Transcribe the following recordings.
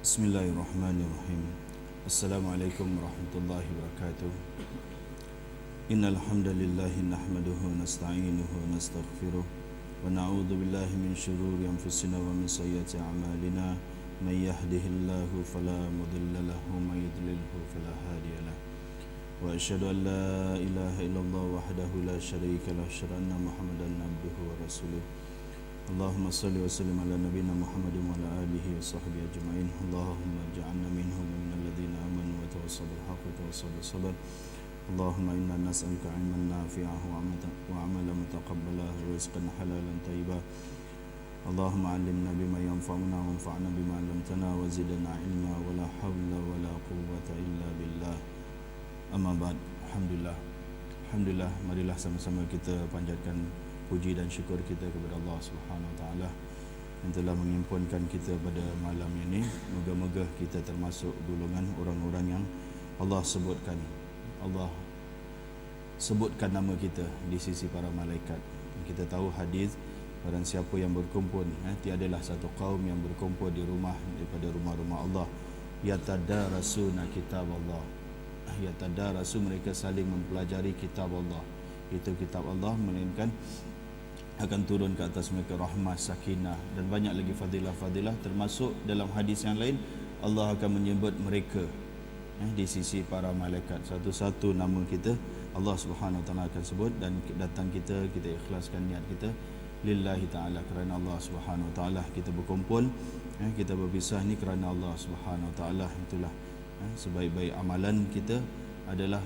Bismillahirrahmanirrahim. Assalamualaikum warahmatullahi wabarakatuh. Innal hamdalillahi nahmaduhu wa nasta'inuhu wa nastaghfiruh wa na'udzu billahi min shururi anfusina wa min sayyiati a'malina. May yahdihillahu fala mudilla lahu wa may yudlilhu fala hadiya lahu. Wa asyhadu an la ilaha illallah wahdahu la syarika lahu wa asyhadu anna Muhammadan abduhu wa rasuluh. Allahumma salli wa sallim ala nabiyyina Muhammadin wa ala alihi wa sahbihi ajma'in. Allahumma ij'alna minhum minal ladzina amanu wa tawassaw bil haqqi wa tawassaw bis sabr. Allahumma inna nas'aluka 'ilman nafi'an wa 'amalan mutaqabbalan wa rizqan halalan thayyiban. Allahumma 'allimna bima yanfa'una wa anfa'na bima 'allamtana wa zidna 'ilma wa la hawla wa la quwwata illa billah. Amma ba'd. Alhamdulillah, marilah sama-sama kita panjatkan puji dan syukur kita kepada Allah Subhanahu Wa Taala yang telah menghimpunkan kita pada malam ini. Moga-moga kita termasuk golongan orang-orang yang Allah sebutkan nama kita di sisi para malaikat. Kita tahu hadis, barang siapa yang berkumpul, tiadalah satu kaum yang berkumpul di rumah daripada rumah-rumah Allah, yatadarasuna kitab Allah. Yatadarasu, mereka saling mempelajari kitab Allah. Itu kitab Allah, melainkan akan turun ke atas mereka rahmat, sakinah dan banyak lagi fadilah-fadilah. Termasuk dalam hadis yang lain, Allah akan menyebut mereka di sisi para malaikat. Satu-satu nama kita Allah Subhanahu Wa Taala akan sebut, dan datang kita ikhlaskan niat kita lillahi ta'ala, kerana Allah Subhanahu Wa Taala. Kita berkumpul, kita berpisah ni kerana Allah Subhanahu Wa Taala. Itulah sebaik-baik amalan kita adalah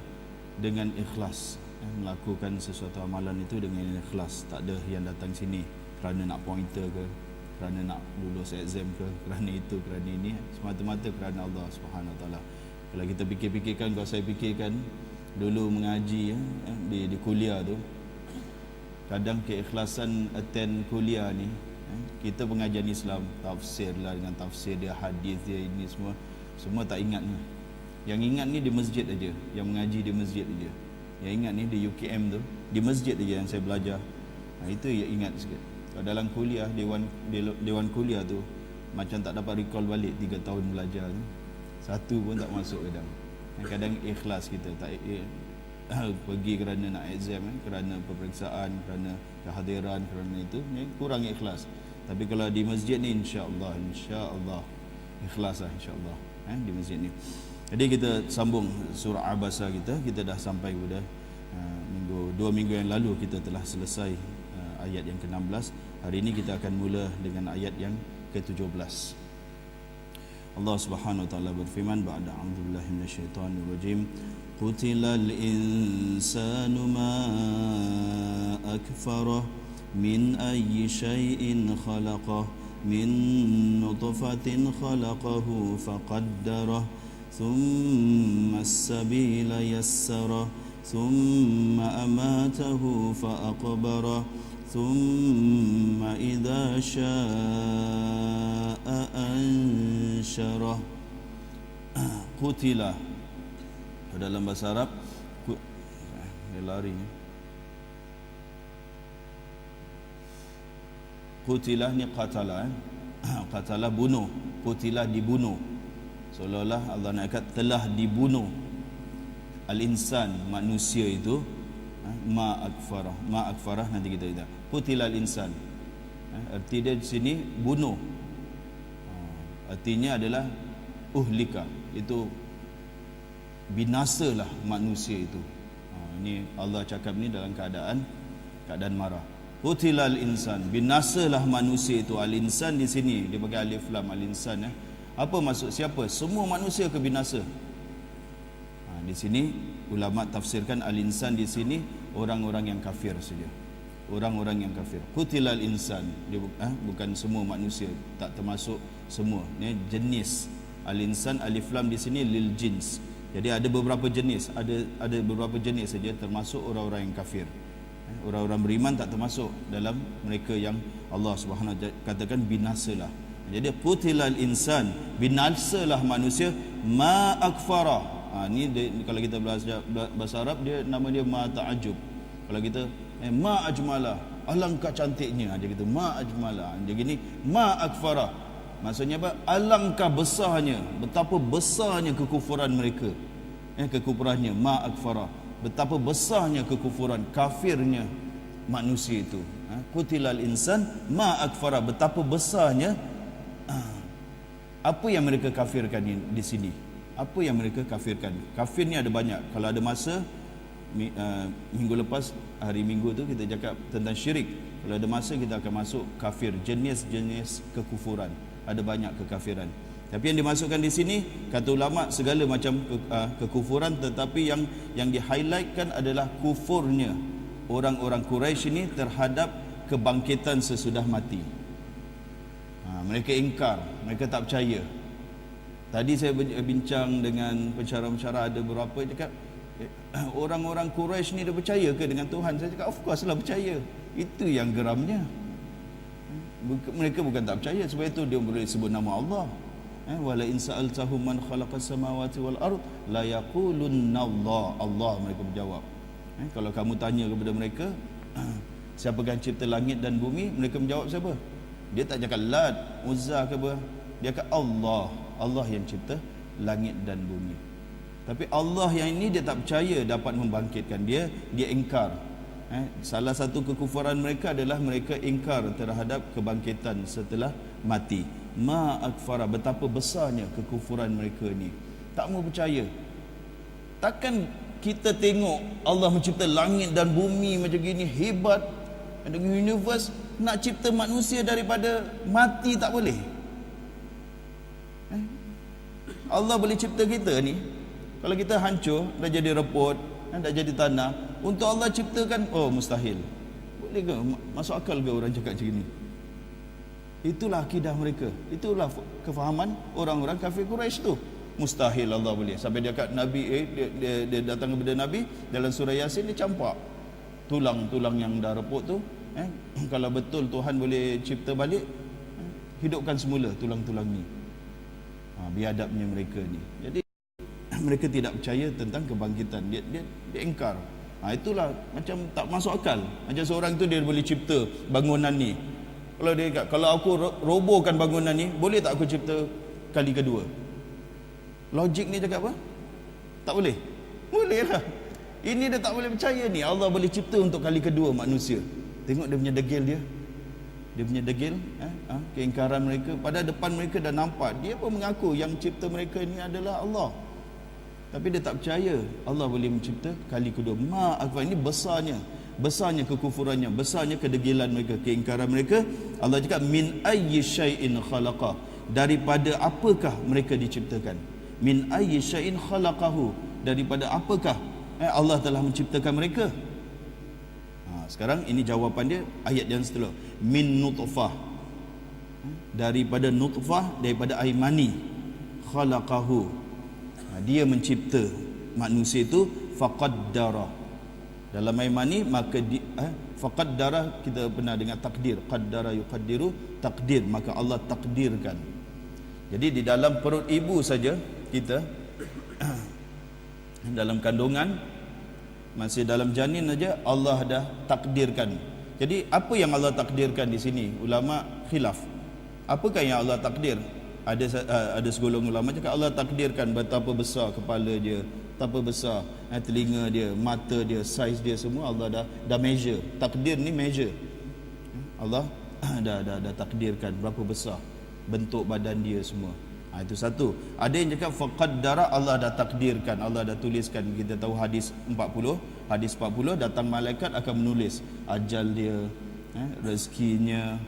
dengan ikhlas. Melakukan sesuatu amalan itu dengan ikhlas. Tak ada yang datang sini kerana nak pointer ke, kerana nak lulus exam ke, kerana itu, kerana ini. Semata-mata kerana Allah Subhanahu Wa Taala. Kalau kita fikir-fikirkan, kalau saya fikirkan dulu mengaji di kuliah tu, kadang keikhlasan attend kuliah ni, kita pengajian Islam, tafsir lah dengan tafsir dia, hadis dia, ini semua tak ingat ni. Yang ingat ni di masjid aja, yang mengaji di masjid aja. Yang ingat ni di UKM tu, di masjid aja yang saya belajar. Itu yang ingat sikit. Kalau dalam kuliah, dewan kuliah tu macam tak dapat recall balik 3 tahun belajar tu. Satu pun tak masuk kadang. Kadang ikhlas kita tak pergi kerana nak exam, kerana peperiksaan, kerana kehadiran, kerana itu kurang ikhlas. Tapi kalau di masjid ni insya-Allah ikhlas lah, insya-Allah di masjid ni. Jadi kita sambung surah Abasa kita dah sampai pada 2 minggu yang lalu kita telah selesai ayat yang ke-16. Hari ini kita akan mula dengan ayat yang ke-17. Allah Subhanahu Wa Taala berfirman, ba'da a'udzubillahi minasyaitonir rajim, qutilal insanu ma akfarah min ayyi syai'in khalaqah min nutfatin khalaqahu faqaddarah ثم السبيل يسره ثم أماته فأقبره ثم إذا شاء أنشره. Qutilah dalam bahasa Arab dia lari ni. Qutilah ni qatala, qatala bunuh, qutilah dibunuh. Seolah-olah Allah nak kata telah dibunuh al-insan, manusia itu. Ma akfarah nanti kita lihat. Qutilal insan, arti dia di sini bunuh. Artinya adalah uhlika, itu binasalah manusia itu. Ini Allah cakap ni dalam keadaan marah. Qutilal insan, binasalah manusia itu. Al-insan di sini dia bagi alif lam, al-insan. Apa maksud siapa? Semua manusia ke binasa. Di sini ulama tafsirkan al-insan di sini orang-orang yang kafir saja. Orang-orang yang kafir. Qutilal insan, dia bukan semua manusia, tak termasuk semua. Ini jenis. Al-insan alif lam di sini lil jins. Jadi ada beberapa jenis, ada beberapa jenis saja, termasuk orang-orang yang kafir. Orang-orang beriman tak termasuk dalam mereka yang Allah Subhanahu Wa Taala katakan binasalah. Jadi qutilal insan, binasalah manusia, ma akfara. Ni kalau kita bahasa Arab dia nama dia ma ta'ajub. Kalau kita ma ajmala, alangkah cantiknya, dia kata ma ajmala. Dia gini ma akfara, Maksudnya apa? Alangkah besarnya, betapa besarnya kekufuran mereka. Kekufurannya, ma akfara. Betapa besarnya kekufuran, kafirnya manusia itu. Qutilal insan ma akfara. Betapa besarnya apa yang mereka kafirkan di sini. Apa yang mereka kafirkan? Kafir ni ada banyak. Kalau ada masa minggu lepas, hari Minggu tu kita cakap tentang syirik. Kalau ada masa kita akan masuk kafir, jenis-jenis kekufuran. Ada banyak kekafiran. Tapi yang dimasukkan di sini, kata ulama, segala macam kekufuran, tetapi yang di-highlightkan adalah kufurnya orang-orang Quraisy ini terhadap kebangkitan sesudah mati. Mereka ingkar, mereka tak percaya. Tadi saya bincang dengan pensyarah-pensyarah, ada beberapa cakap, orang-orang Quraisy ni dia percaya ke dengan Tuhan? Saya cakap, of course lah percaya. Itu yang geramnya. Mereka bukan tak percaya, sebab itu dia boleh sebut nama Allah. Wala in sa'altahum man khalaqas samawati wal ard la yaqulunna Allah. Allah, mereka menjawab. Kalau kamu tanya kepada mereka, siapakah cipta langit dan bumi? Mereka menjawab siapa? Dia tak cakap Lat, Uzza ke apa. Dia cakap Allah. Allah yang cipta langit dan bumi. Tapi Allah yang ini dia tak percaya dapat membangkitkan dia. Dia ingkar. Salah satu kekufuran mereka adalah mereka ingkar terhadap kebangkitan setelah mati. Ma akfara. Betapa besarnya kekufuran mereka ni. Tak mau percaya. Takkan kita tengok Allah mencipta langit dan bumi macam gini hebat, dengan universe, nak cipta manusia daripada mati tak boleh. Allah boleh cipta kita ni. Kalau kita hancur, dah jadi reput, dah jadi tanah, untuk Allah ciptakan, oh mustahil. Boleh ke? Masuk akal ke orang cakap macam ni? Itulah akidah mereka. Itulah kefahaman orang-orang kafir Quraisy tu. Mustahil Allah boleh. Sampai dia kat Nabi, dia datang kepada Nabi, dalam surah Yasin dia campak tulang-tulang yang dah reput tu. Kalau betul Tuhan boleh cipta balik, hidupkan semula tulang-tulang ni. Biadabnya mereka ni. Jadi mereka tidak percaya tentang kebangkitan. Dia ingkar. Itulah macam tak masuk akal. Macam seorang tu dia boleh cipta bangunan ni. Kalau dia kata, kalau aku robohkan bangunan ni, boleh tak aku cipta kali kedua? Logik ni cakap apa? Tak boleh. Boleh lah. Ini dia tak boleh percaya ni. Allah boleh cipta untuk kali kedua manusia. Tengok dia punya degil dia. Dia punya degil, keingkaran mereka. Pada depan mereka dah nampak. Dia pun mengaku yang cipta mereka ni adalah Allah. Tapi dia tak percaya Allah boleh mencipta kali kedua. Akbar, ini besarnya kekufurannya, besarnya kedegilan mereka, keingkaran mereka. Allah cakap min ayyi syai'in khalaqa. Daripada apakah mereka diciptakan? Min ayyi syai'in khalaqahu. Daripada apakah Allah telah menciptakan mereka? Sekarang ini jawapan dia, ayat yang setelah. Min nutfah. Daripada nutfah, daripada air mani. Khalaqahu. Dia mencipta manusia itu, faqaddara. Dalam air mani, maka faqaddara, kita pernah dengar takdir. Qaddara yuqaddiru, takdir. Maka Allah takdirkan. Jadi di dalam perut ibu saja kita, dalam kandungan, masih dalam janin saja Allah dah takdirkan. Jadi apa yang Allah takdirkan di sini? Ulama khilaf. Apakah yang Allah takdir? Ada segolongan ulama cakap Allah takdirkan betapa besar kepala dia, betapa besar telinga dia, mata dia, saiz dia, semua Allah dah measure. Takdir ni measure. Allah dah takdirkan berapa besar bentuk badan dia semua. Itu satu. Ada yang cakap faqaddara, Allah dah takdirkan, Allah dah tuliskan. Kita tahu hadis 40, hadis 40 datang malaikat akan menulis ajal dia, rezekinya,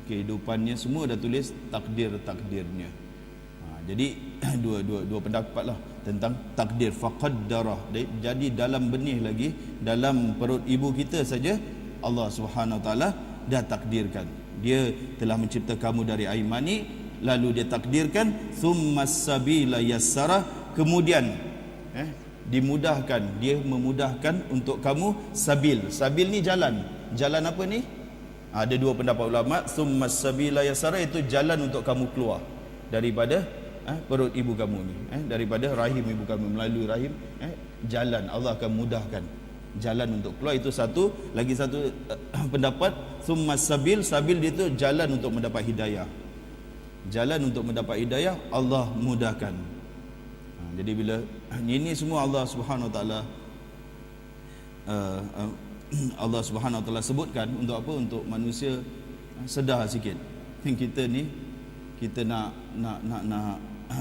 kehidupannya, semua dah tulis takdirnya. Jadi dua pendapat lah tentang takdir. Faqaddara, jadi dalam benih lagi, dalam perut ibu kita saja Allah Subhanahu Wa Taala dah takdirkan. Dia telah mencipta kamu dari air mani, lalu dia takdirkan tsummas sabila yassara, kemudian dimudahkan, dia memudahkan untuk kamu sabil. Sabil ni jalan. Jalan apa ni? Ada dua pendapat ulama. Tsummas sabila yassara itu jalan untuk kamu keluar daripada perut ibu kamu ni, daripada rahim ibu kamu, melalui rahim, jalan Allah akan mudahkan jalan untuk keluar. Itu satu. Lagi satu pendapat, tsummas sabil, sabil dia tu jalan untuk mendapat hidayah. Jalan untuk mendapat hidayah Allah mudahkan. Jadi bila ini semua Allah Subhanahu Wa Taala Allah Subhanahu Wa Taala sebutkan untuk apa? Untuk manusia sedar sikit. Kita ni kita nak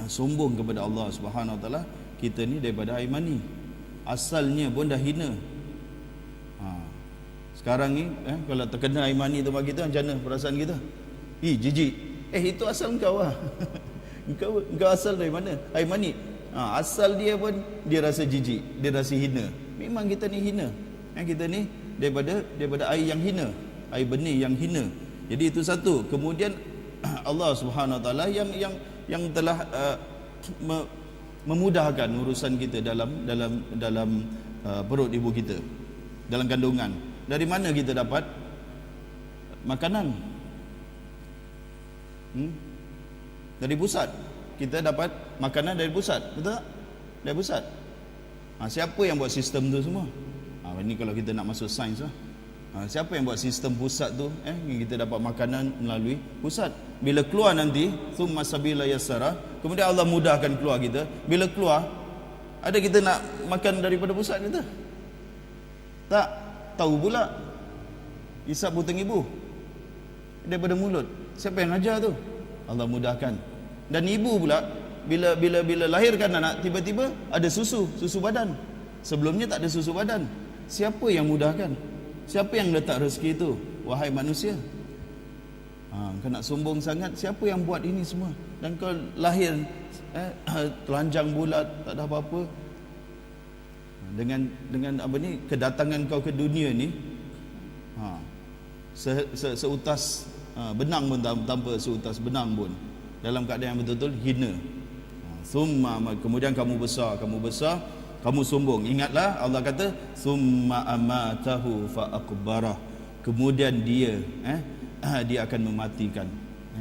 sombong kepada Allah Subhanahu Wa Taala, kita ni daripada air mani. Asalnya pun dah hina. Sekarang ni kalau terkena air mani tu bagi kita, macam mana perasaan kita? Jijik. Itu asal engkau lah. engkau asal dari mana? Air mani. Asal dia pun dia rasa jijik, dia rasa hina. Memang kita ni hina. Kita ni daripada air yang hina, air benih yang hina. Jadi itu satu. Kemudian Allah Subhanahu Wa Taala yang telah memudahkan urusan kita dalam perut ibu kita, dalam kandungan. Dari mana kita dapat makanan? Dari pusat. Kita dapat makanan dari pusat, betul tak? Dari pusat. Siapa yang buat sistem tu semua? Ini kalau kita nak masuk sains lah. Siapa yang buat sistem pusat tu? Kita dapat makanan melalui pusat. Bila keluar nanti, thumma sabila yassara, kemudian Allah mudahkan keluar kita. Bila keluar, ada kita nak makan daripada pusat kita? Tak. Tahu pula. Isap butang ibu daripada mulut. Siapa yang ajar tu? Allah mudahkan. Dan ibu pula bila lahirkan anak, tiba-tiba ada susu badan. Sebelumnya tak ada susu badan. Siapa yang mudahkan? Siapa yang letak rezeki itu? Wahai manusia. Kau nak sombong sangat, siapa yang buat ini semua? Dan kau lahir telanjang bulat, tak ada apa-apa. Dengan apa ni, kedatangan kau ke dunia ni, seutas benang pun tanpa seutas benang pun, dalam keadaan yang betul-betul hina. Summa, kemudian kamu besar, kamu sombong. Ingatlah Allah kata summa amatahu fa aqbarah. Kemudian dia akan mematikan.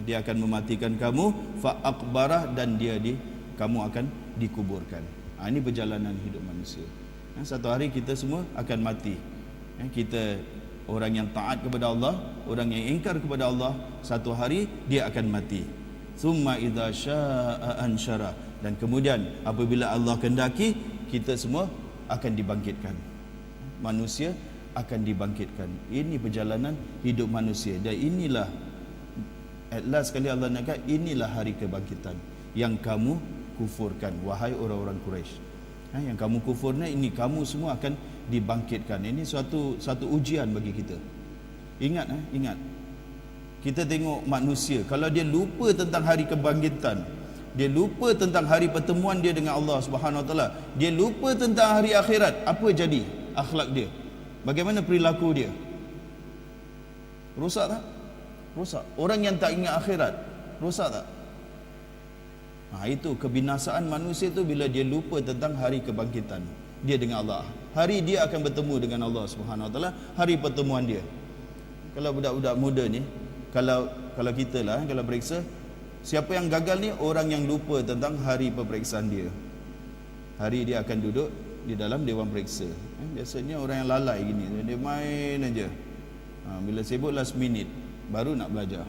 Dia akan mematikan kamu fa aqbarah, dan kamu akan dikuburkan. Ini perjalanan hidup manusia. Satu hari kita semua akan mati. Kita orang yang taat kepada Allah, orang yang ingkar kepada Allah, satu hari dia akan mati. Summa idza syaa'a ansyara, dan kemudian apabila Allah kehendaki, kita semua akan dibangkitkan. Manusia akan dibangkitkan. Ini perjalanan hidup manusia. Dan inilah, at last sekali Allah nak kata, inilah hari kebangkitan yang kamu kufurkan, wahai orang-orang Quraisy. Yang kamu kufurnya, ini kamu semua akan dibangkitkan. Ini suatu ujian bagi kita. Ingat. Kita tengok manusia, kalau dia lupa tentang hari kebangkitan, dia lupa tentang hari pertemuan dia dengan Allah Subhanahu Wa Taala, dia lupa tentang hari akhirat, apa jadi akhlak dia? Bagaimana perilaku dia? Rosak tak? Rosak. Orang yang tak ingat akhirat, rosak tak? Itu kebinasaan manusia tu bila dia lupa tentang hari kebangkitan dia dengan Allah. Hari dia akan bertemu dengan Allah Subhanahu Wa Taala, hari pertemuan dia. Kalau budak-budak muda ni, kalau kita lah, kalau periksa, siapa yang gagal ni? Orang yang lupa tentang hari peperiksaan dia. Hari dia akan duduk di dalam dewan periksa. Biasanya orang yang lalai gini, dia main aja. Bila sibuk last minute baru nak belajar.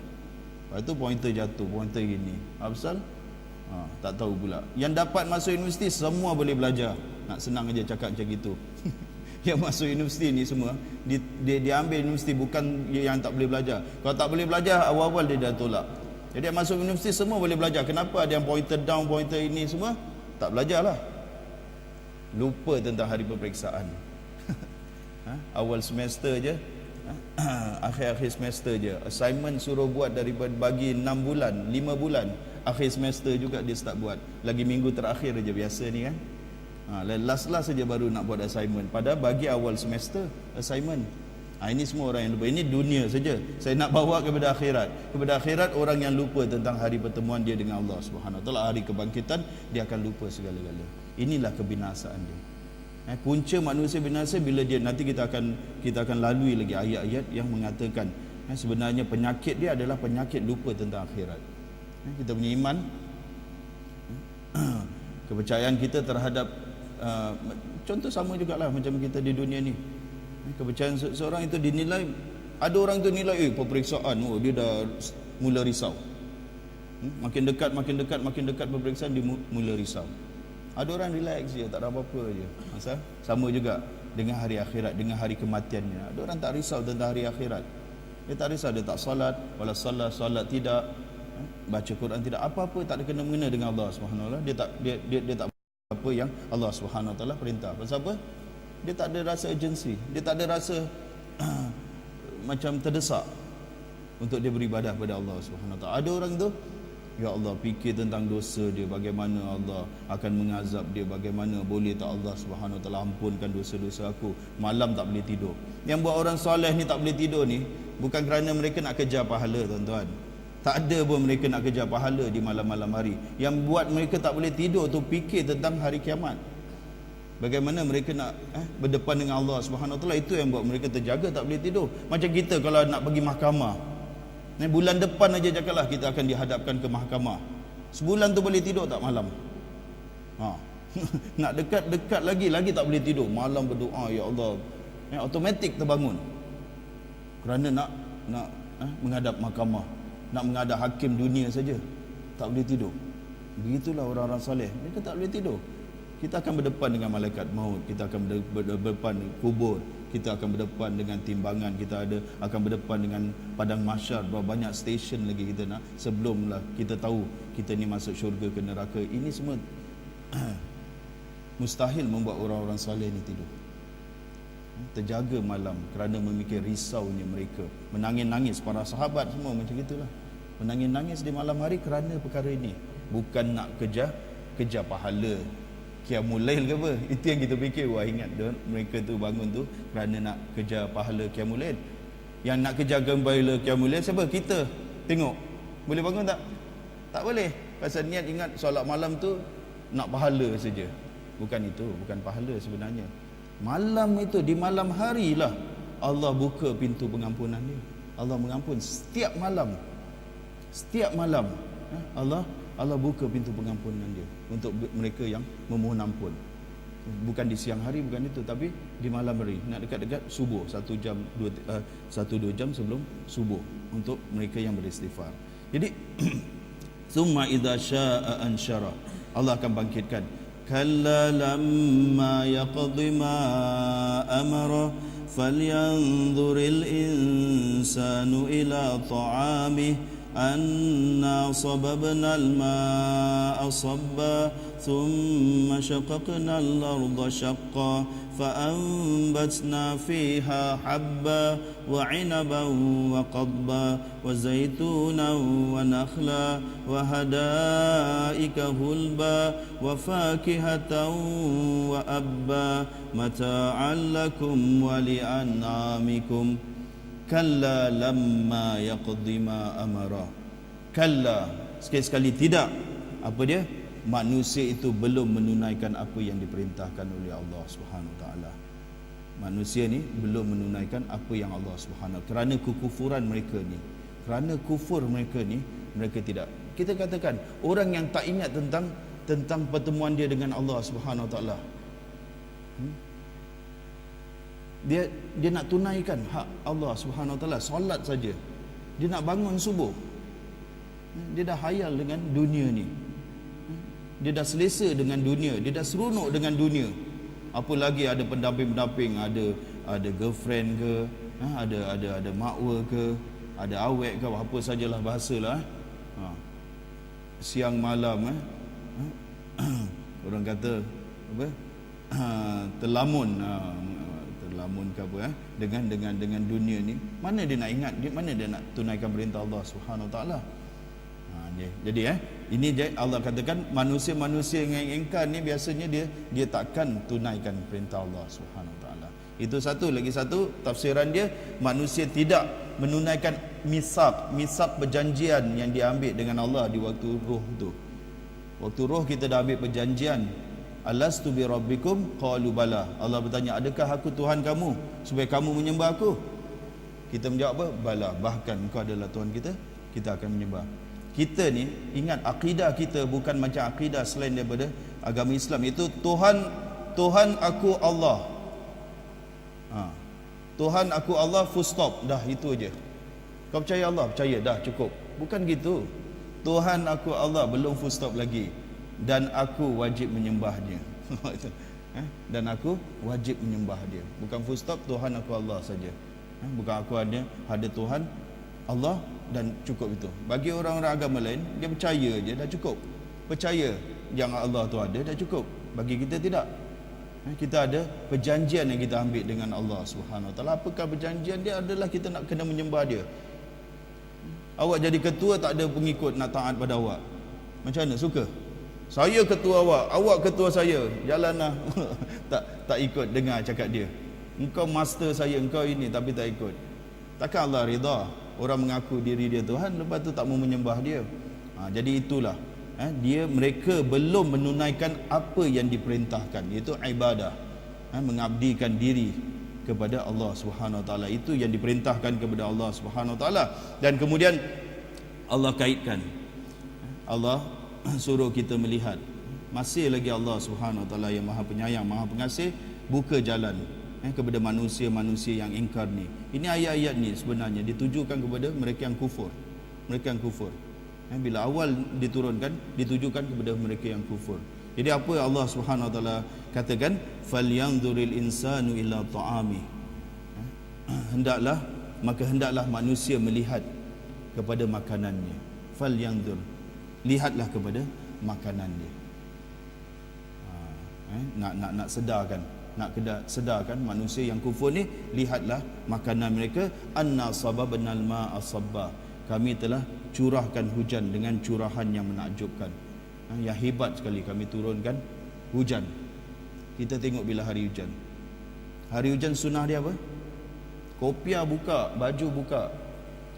Lepas tu pointer jatuh, pointer gini. Apa pasal? Tak tahu pula. Yang dapat masuk universiti semua boleh belajar. Nak senang aja cakap macam gitu. Yang masuk universiti ni semua dia ambil universiti, bukan yang tak boleh belajar. Kalau tak boleh belajar, awal-awal dia dah tolak. Jadi masuk universiti semua boleh belajar. Kenapa ada yang pointer down, pointer ini semua? Tak belajarlah. Lupa tentang hari peperiksaan. Awal semester je, akhir-akhir semester je, assignment suruh buat daripada bagi 6 bulan, 5 bulan, akhir semester juga dia start buat. Lagi minggu terakhir je biasa ni kan. Last saja baru nak buat assignment, padahal bagi awal semester assignment. Ini semua orang yang lupa. Ini dunia saja. Saya nak bawa kepada akhirat. Kepada akhirat, orang yang lupa tentang hari pertemuan dia dengan Allah Subhanahu Wa Taala, hari kebangkitan, dia akan lupa segala-gala. Inilah kebinasaan dia. Punca manusia binasa bila dia, nanti kita akan lalui lagi ayat-ayat yang mengatakan sebenarnya penyakit dia adalah penyakit lupa tentang akhirat. Kita punya iman, kepercayaan kita terhadap contoh sama jugalah macam kita di dunia ni. Kepercayaan seorang itu dinilai, ada orang tu nilai peperiksaan, dia dah mula risau. Makin dekat peperiksaan dia mula risau. Ada orang relax je, tak ada apa-apa je. Masa sama juga dengan hari akhirat, dengan hari kematiannya. Ada orang tak risau tentang hari akhirat. Dia tak risau, dia tak solat, wala solat tidak, baca Quran tidak, apa-apa tak ada kena-mengena dengan Allah Subhanahu Wa Taala. Dia tak apa yang Allah Subhanahu Wa Taala perintah. Pasal apa? Dia tak ada rasa urgency, dia tak ada rasa macam terdesak untuk dia beribadah pada Allah Subhanahu Wa Taala. Ada orang tu, ya Allah, fikir tentang dosa dia, bagaimana Allah akan mengazab dia, bagaimana boleh tak Allah Subhanahu Wa Taala ampunkan dosa-dosa aku. Malam tak boleh tidur. Yang buat orang soleh ni tak boleh tidur ni bukan kerana mereka nak kejar pahala, tuan-tuan. Tak ada pun mereka nak kejar pahala di malam-malam hari. Yang buat mereka tak boleh tidur tu fikir tentang hari kiamat. Bagaimana mereka nak berdepan dengan Allah Subhanahu Wa Taala. Itu yang buat mereka terjaga tak boleh tidur. Macam kita kalau nak pergi mahkamah, bulan depan aja cakaplah kita akan dihadapkan ke mahkamah. Sebulan tu boleh tidur tak malam? Nak dekat-dekat lagi tak boleh tidur. Malam berdoa, ya Allah, automatik terbangun. Kerana nak menghadap mahkamah, nak menghadap hakim dunia saja tak boleh tidur. Begitulah orang-orang soleh, mereka tak boleh tidur. Kita akan berdepan dengan malaikat maut, kita akan berdepan kubur, kita akan berdepan dengan timbangan, kita akan berdepan dengan padang mahsyar. Berapa banyak stesen lagi kita nak sebelumlah kita tahu kita ni masuk syurga ke neraka. Ini semua mustahil membuat orang-orang soleh ni tidur. Terjaga malam kerana memikir risaunya mereka. Menangis-nangis, para sahabat semua macam itulah. Menangis-nangis di malam hari kerana perkara ini. Bukan nak kejar pahala Qiyamul Lail ke apa. Itu yang kita fikir. Wah, ingat mereka tu bangun tu kerana nak kejar pahala Qiyamul Lail. Yang nak kejar pahala Qiyamul Lail siapa? Kita. Tengok, boleh bangun tak? Tak boleh. Pasal niat ingat solat malam tu nak pahala saja. Bukan itu, bukan pahala sebenarnya. Malam itu, di malam hari lah Allah buka pintu pengampunan dia. Allah mengampun setiap malam. Setiap malam Allah buka pintu pengampunan dia untuk mereka yang memohon ampun. Bukan di siang hari, bukan itu, tapi di malam hari, nak dekat-dekat subuh, 1 jam 2 jam sebelum subuh, untuk mereka yang beristighfar. Jadi summa idza syaa'a ansyara, Allah akan bangkitkan. Kalla lamma yaqdi ma amara falyanzuril insanu ila ta'amih أنا صببنا الماء صبا ثم شققنا الأرض شقا فأنبتنا فيها حبا وعنبا وقضبا وزيتونا ونخلا وحدائق غلبا وفاكهة وأبا متاعا لكم ولأنعامكم Kalla lamma yaqdi ma amara. Kalla, sekali-sekali tidak. Apa dia? Manusia itu belum menunaikan apa yang diperintahkan oleh Allah Subhanahu Taala. Manusia ni belum menunaikan apa yang Allah Subhanahu, kerana kekufuran mereka ni. Kerana kufur mereka ni, mereka tidak. Kita katakan orang yang tak ingat tentang pertemuan dia dengan Allah Subhanahu Taala. Dia nak tunaikan hak Allah Subhanahu Wa Taala, solat saja. Dia nak bangun subuh. Dia dah hayal dengan dunia ni. Dia dah selesa dengan dunia, dia dah seronok dengan dunia. Apa lagi ada pendamping-pendamping, ada girlfriend ke, ada makwa ke, ada awek ke, apa sajalah bahasalah. Siang malam orang kata apa? Terlamun ke apa dengan dunia ni. Mana dia nak ingat, mana dia nak tunaikan perintah Allah Subhanahu Wa Taala. Jadi ini Allah katakan manusia-manusia yang engkar ni biasanya dia takkan tunaikan perintah Allah Subhanahu Wa Taala. Itu satu. Lagi satu tafsiran dia, manusia tidak menunaikan misak perjanjian yang diambil dengan Allah di waktu roh tu. Waktu roh kita dah ambil perjanjian, Alastu bi rabbikum qalu bala. Allah bertanya, adakah aku Tuhan kamu supaya kamu menyembah aku? Kita menjawab apa? Bala, bahkan engkau adalah Tuhan kita akan menyembah. Kita ni ingat akidah kita bukan macam akidah selain daripada agama Islam. Itu Tuhan aku Allah. Tuhan aku Allah, full stop, dah itu aja. Kau percaya Allah? Percaya, dah cukup. Bukan gitu. Tuhan aku Allah, belum full stop lagi, dan aku wajib menyembah dia. Dan aku wajib menyembah dia. Bukan full stop, Tuhan aku Allah saja. Bukan aku ada Tuhan Allah dan cukup itu. Bagi orang-orang agama lain, dia percaya je dah cukup. Percaya yang Allah tu ada dah cukup. Bagi kita tidak. Kita ada perjanjian yang kita ambil dengan Allah Subhanahu Wa Taala. Apakah perjanjian dia? Adalah kita nak kena menyembah dia. Awak jadi ketua, tak ada pengikut nak taat pada awak. Macam mana? Suka? Saya ketua awak ketua saya. Jalanlah. tak ikut dengar cakap dia. Engkau master saya, engkau ini, tapi tak ikut. Takkan Allah rida orang mengaku diri dia Tuhan, lepas tu tak mau menyembah dia. Jadi itulah. Mereka belum menunaikan apa yang diperintahkan, iaitu ibadah, mengabdikan diri kepada Allah Subhanahu Wa Taala. Itu yang diperintahkan kepada Allah Subhanahu Wa Taala. Dan kemudian Allah kaitkan, Allah suruh kita melihat, masih lagi Allah Subhanahu Wa Taala yang Maha Penyayang, Maha Pengasih, buka jalan kepada manusia-manusia yang ingkar ni. Ini ayat-ayat ni sebenarnya ditujukan kepada mereka yang kufur. Mereka yang kufur. Bila awal diturunkan, ditujukan kepada mereka yang kufur. Jadi apa Allah Subhanahu Wa Taala katakan, falyanzuril insanu ila ta'ami. Hendaklah manusia melihat kepada makanannya. Falyanzur, lihatlah kepada makanan dia. Nak sedarkan manusia yang kufur ni, lihatlah makanan mereka. Anna sababnal ma'a sabba. Kami telah curahkan hujan dengan curahan yang menakjubkan. Yang hebat sekali kami turunkan hujan. Kita tengok bila hari hujan. Hari hujan sunnah dia apa? Kopiah buka, baju buka,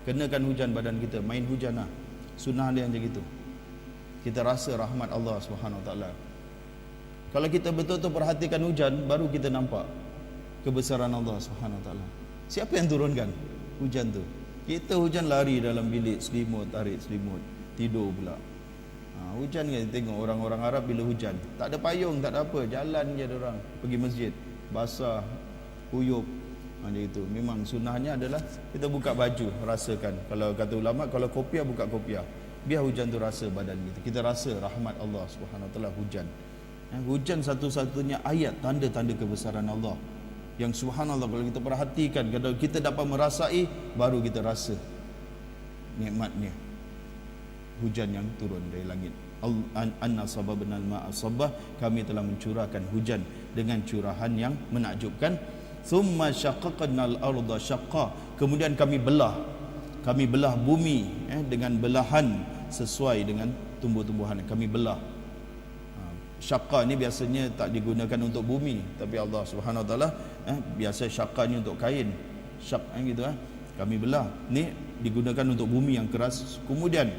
kenakan hujan badan kita, main hujan lah. Sunnah dia macam gitu. Kita rasa rahmat Allah Subhanahu Wa Taala. Kalau kita betul-betul perhatikan hujan, baru kita nampak kebesaran Allah Subhanahu Wa Taala. Siapa yang turunkan hujan tu? Kita hujan lari dalam bilik, selimut, tarik selimut, tidur pula. Hujan kan, tengok orang-orang Arab bila hujan, tak ada payung, tak ada apa, jalan je orang pergi masjid, basah, kuyup. Macam itu. Memang sunnahnya adalah kita buka baju, rasakan. Kalau kata ulama, kalau kopiah, buka kopiah, biar hujan tu rasa badan kita. Kita rasa rahmat Allah Subhanahu Wa Taala hujan. Hujan satu-satunya ayat tanda-tanda kebesaran Allah yang subhanallah, kalau kita perhatikan, kalau kita dapat merasai, baru kita rasa nikmatnya hujan yang turun dari langit. Anna sababnal ma'a sabba, kami telah mencurahkan hujan dengan curahan yang menakjubkan. Thumma syaqqaqnal arda syaqqa, kemudian kami belah bumi dengan belahan sesuai dengan tumbuh-tumbuhan. Kami belah. Syaqqa ni biasanya tak digunakan untuk bumi, tapi Allah Subhanahu Wa Taala biasa syaqqa ni untuk kain. Syaq gitu kami belah. Ni digunakan untuk bumi yang keras. Kemudian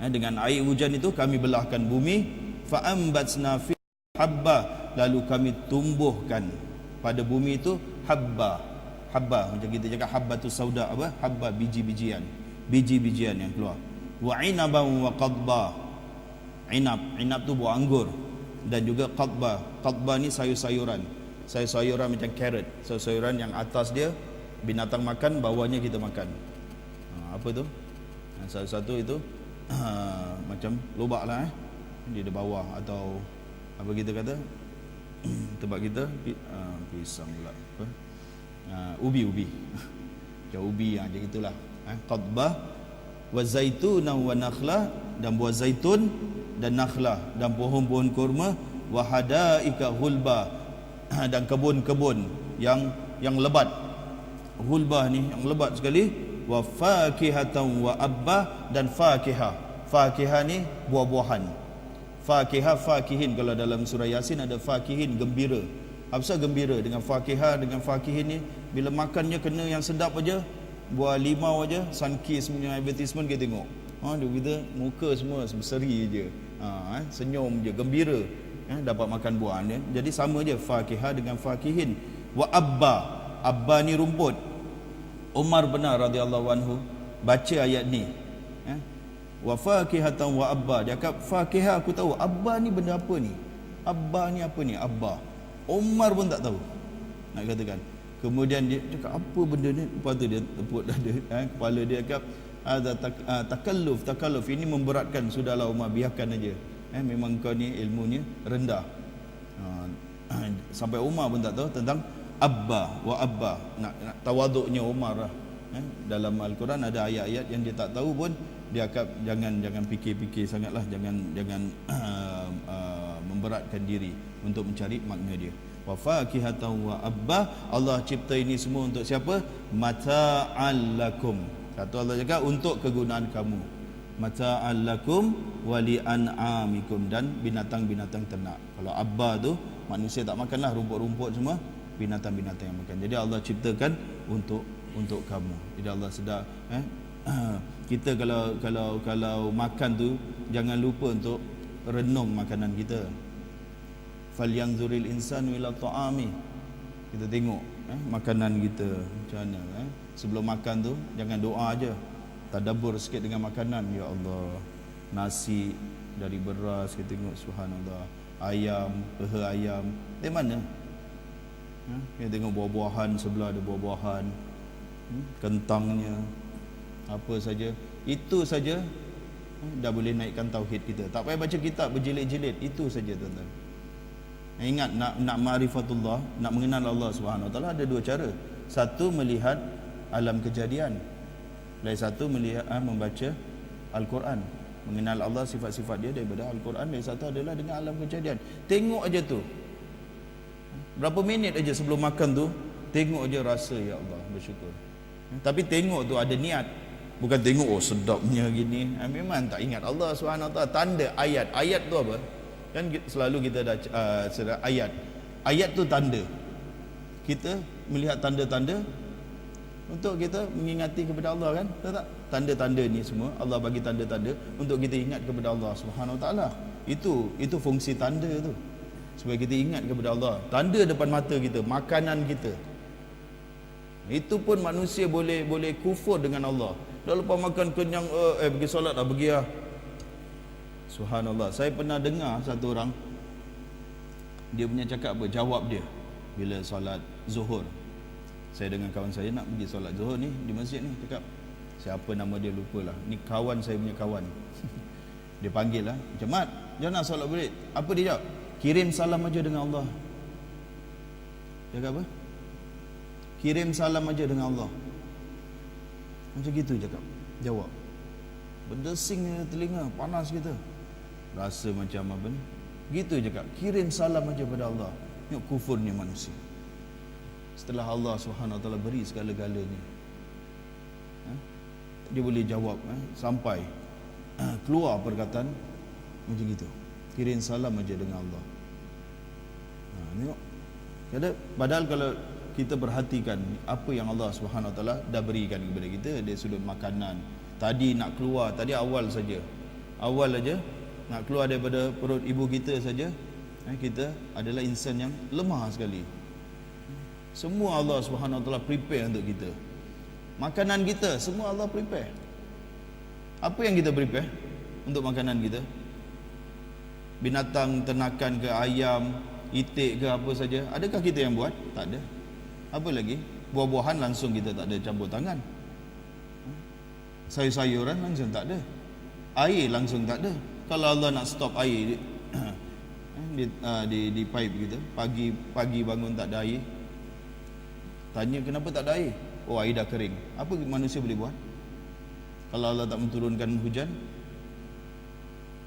dengan air hujan itu kami belahkan bumi. Fa ambatsna fi habba, lalu kami tumbuhkan pada bumi itu habba. Macam kita cakap habbatus sauda, apa? Habba, biji-bijian yang keluar. Wa inaban wa qadba. Inab tu buah anggur, dan juga qadba ni sayur-sayuran macam carrot, sayur-sayuran yang atas dia binatang makan, bawahnya kita makan. Apa tu? Satu itu macam lobak lah di bawah, atau apa kita kata tempat kita pisang pula apa? Ubi macam ubi macam itulah. Qadba wa zaituna wa nakhla, dan buah zaitun dan nakhlah, dan pohon-pohon kurma. Wa hadaika hulba, dan kebun-kebun yang lebat. Hulbah ni yang lebat sekali. Wa fakihatan wa abba, dan fakihah ni buah-buahan. Fakihin, kalau dalam surah Yasin ada fakihin, gembira. Apa gembira dengan fakihah, dengan fakihin ni? Bila makannya kena yang sedap aja, buah limau aja, Sunkist punya advertisement kita tengok, dia kita muka semua berseri je, senyum je, gembira, dapat makan buah ni. Jadi sama je fakihah dengan fakihin. Wa abba ni rumput. Umar benar radhiyallahu anhu baca ayat ni, wa fakihatan wa abba. Dia kata fakihah aku tahu, abba ni benda apa ni? Abba ni apa ni? Abba. Umar pun tak tahu nak katakan. Kemudian dia cakap apa benda ni? Lepas tu dia tepuk dada, kepala dia cakap ada takalluf ini memberatkan, sudahlah Umar biarkan aja. Memang kau ni ilmunya rendah. Sampai Umar pun tak tahu tentang abba wa abba, nak tawaduknya Umar lah. Dalam Al-Quran ada ayat-ayat yang dia tak tahu pun dia akan jangan fikir-fikir sangatlah, jangan memberatkan diri untuk mencari makna dia. Wa fakihatan wa abba, Allah cipta ini semua untuk siapa? Mata'al lakum. Kata Allah cakap untuk kegunaan kamu. Mata'al lakum wa li an'amikum, dan binatang-binatang ternak. Kalau abba tu manusia tak makanlah, rumput-rumput semua binatang-binatang yang makan. Jadi Allah ciptakan untuk kamu. Jadi Allah sedar kita kalau makan tu jangan lupa untuk renung makanan kita. Falyanzuril insanu ila ta'ami. Kita tengok makanan kita macam mana. Sebelum makan tu jangan doa aja, tadabbur sikit dengan makanan. Ya Allah, nasi dari beras, kita tengok subhanallah, ayam, peha ayam dari mana? Kita tengok buah-buahan, sebelah ada buah-buahan, kentangnya, apa saja. Itu saja dah boleh naikkan tauhid kita. Tak payah baca kitab berjilid-jilid, itu saja tuan-tuan. Ingat, nak ma'rifatullah, nak mengenal Allah Subhanahu Wa Taala ada dua cara. Satu melihat alam kejadian, lain satu melihat membaca Al-Quran, mengenal Allah, sifat-sifat dia daripada Al-Quran. Lain satu adalah dengan alam kejadian. Tengok aja tu, berapa minit aja sebelum makan tu, tengok aja, rasa ya Allah, bersyukur. Tapi tengok tu ada niat, bukan tengok oh sedapnya gini. Memang tak ingat Allah Subhanahu Wa Taala. Tanda ayat tu apa? Kan selalu kita dah ayat tu tanda. Kita melihat tanda-tanda untuk kita mengingati kepada Allah, kan? Tahu tak? Tanda-tanda ni semua Allah bagi tanda-tanda untuk kita ingat kepada Allah Subhanahu Wa Taala. Itu fungsi tanda tu, supaya kita ingat kepada Allah. Tanda depan mata kita, makanan kita. Itu pun manusia boleh kufur dengan Allah. Dah lepas makan kenyang, pergi solat dah, pergi lah. Subhanallah. Saya pernah dengar satu orang, dia punya cakap apa, jawab dia bila solat zuhur. Saya dengan kawan saya nak pergi solat zuhur ni di masjid ni, cakap siapa nama dia lupalah, ni kawan saya punya kawan. Dia panggil lah, Jemaat, jangan nak solat berit. Apa dia jawab? Kirim salam aja dengan Allah. Dia cakap apa? Kirim salam aja dengan Allah. Macam gitu cakap, jawab. Berdesing telinga, panas kita, rasa macam apa ni. Gitu cakap, kirim salam aja pada Allah. Tengok kufurnya manusia. Setelah Allah Subhanahu Wa Taala beri segala-galanya, dia boleh jawab sampai keluar perkataan macam gitu. Kirim salam aja dengan Allah. Tengok. Padahal kalau kita perhatikan apa yang Allah Subhanahu Wa Taala dah berikan kepada kita dari sudut makanan. Tadi nak keluar, tadi awal aja nak keluar daripada perut ibu kita saja, kita adalah insan yang lemah sekali. Semua Allah Subhanahu Wa Taala prepare untuk kita. Makanan kita semua Allah prepare. Apa yang kita prepare untuk makanan kita? Binatang ternakan ke, ayam, itik ke, apa saja. Adakah kita yang buat? Tak ada. Apa lagi? Buah-buahan langsung kita tak ada campur tangan. Sayur-sayuran langsung tak ada. Air langsung tak ada. Kalau Allah nak stop air di pipe kita, pagi bangun tak ada air, tanya kenapa tak ada air? Oh, air dah kering. Apa manusia boleh buat kalau Allah tak menurunkan hujan?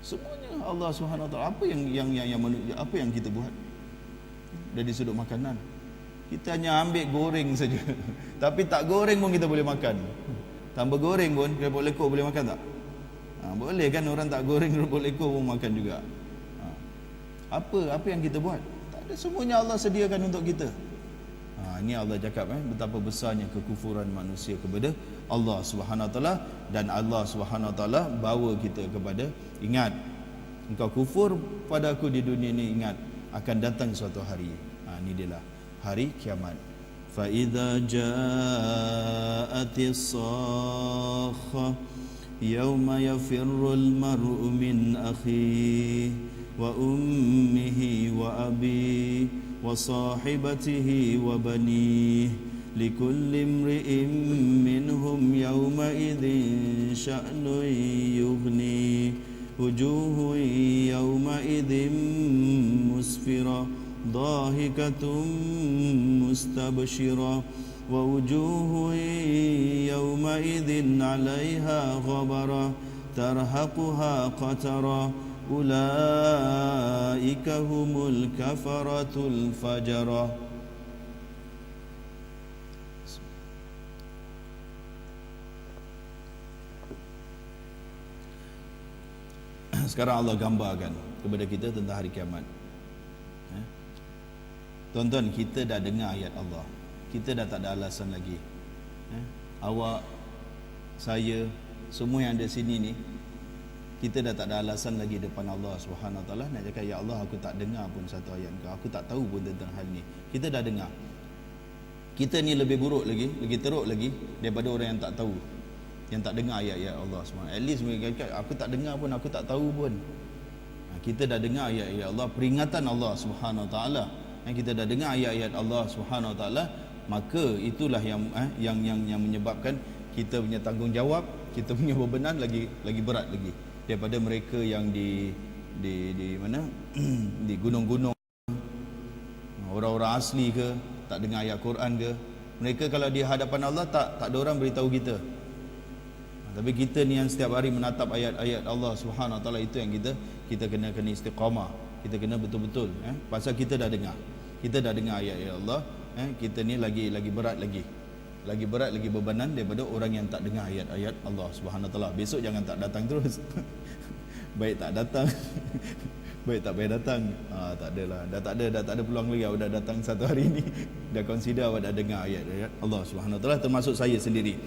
Semuanya Allah Subhanahu Wa Taala. Apa yang kita buat dari sudut makanan? Kita hanya ambil goreng saja. Tapi tak goreng pun kita boleh makan. Tambah goreng pun kerupuk lekuk boleh makan tak? Boleh kan, orang tak goreng kerupuk lekuk pun makan juga. Apa yang kita buat? Tak ada, semuanya Allah sediakan untuk kita. Ini Allah cakap betapa besarnya kekufuran manusia kepada Allah Subhanahu Wa Taala, dan Allah Subhanahu Wa Taala bawa kita kepada, ingat, engkau kufur pada aku di dunia ini, ingat akan datang suatu hari. Ini dia lah hari kiamat. Fa idza ja'atis sakhah yauma yafirrul mar'u min akhihi wa ummihi wa abihi wa sahibatihi wa banihi لكل امرئ منهم يومئذ شأن يغنيه وجوه يومئذ مسفرة ضاحكة مستبشرة ووجوه يومئذ عليها غبرة ترهقها قترة أولئك هم الكفرة الفجرة. Sekarang Allah gambarkan kepada kita tentang hari kiamat. Tuan-tuan, kita dah dengar ayat Allah. Kita dah tak ada alasan lagi. Awak, saya, semua yang ada sini ni, kita dah tak ada alasan lagi depan Allah Subhanahu Wa Taala nak cakap, ya Allah, aku tak dengar pun satu ayat kau, aku tak tahu pun tentang hal ni. Kita dah dengar. Kita ni lebih buruk lagi, lebih teruk lagi daripada orang yang tak tahu, yang tak dengar ayat-ayat Allah SWT. At least mereka kata, aku tak dengar pun, aku tak tahu pun. Kita dah dengar ayat-ayat Allah, peringatan Allah SWT. Kita dah dengar ayat-ayat Allah SWT, maka itulah yang menyebabkan kita punya tanggungjawab, kita punya beban lagi berat lagi daripada mereka yang di mana di gunung-gunung, orang-orang asli ke, tak dengar ayat Quran ke. Mereka kalau di hadapan Allah tak ada orang beritahu kita. Tapi kita ni yang setiap hari menatap ayat-ayat Allah Subhanahu Wa Taala, itu yang kita kena istiqamah. Kita kena betul-betul pasal kita dah dengar. Kita dah dengar ayat-ayat Allah, kita ni lagi berat lagi bebanan daripada orang yang tak dengar ayat-ayat Allah Subhanahu Wa Taala. Besok jangan tak datang terus. Baik tak datang. Baik tak payah datang. Tak adalah. Dah tak ada peluang lagi awak dah datang satu hari ni. Dah consider awak dah dengar ayat-ayat Allah Subhanahu Wa Taala, termasuk saya sendiri.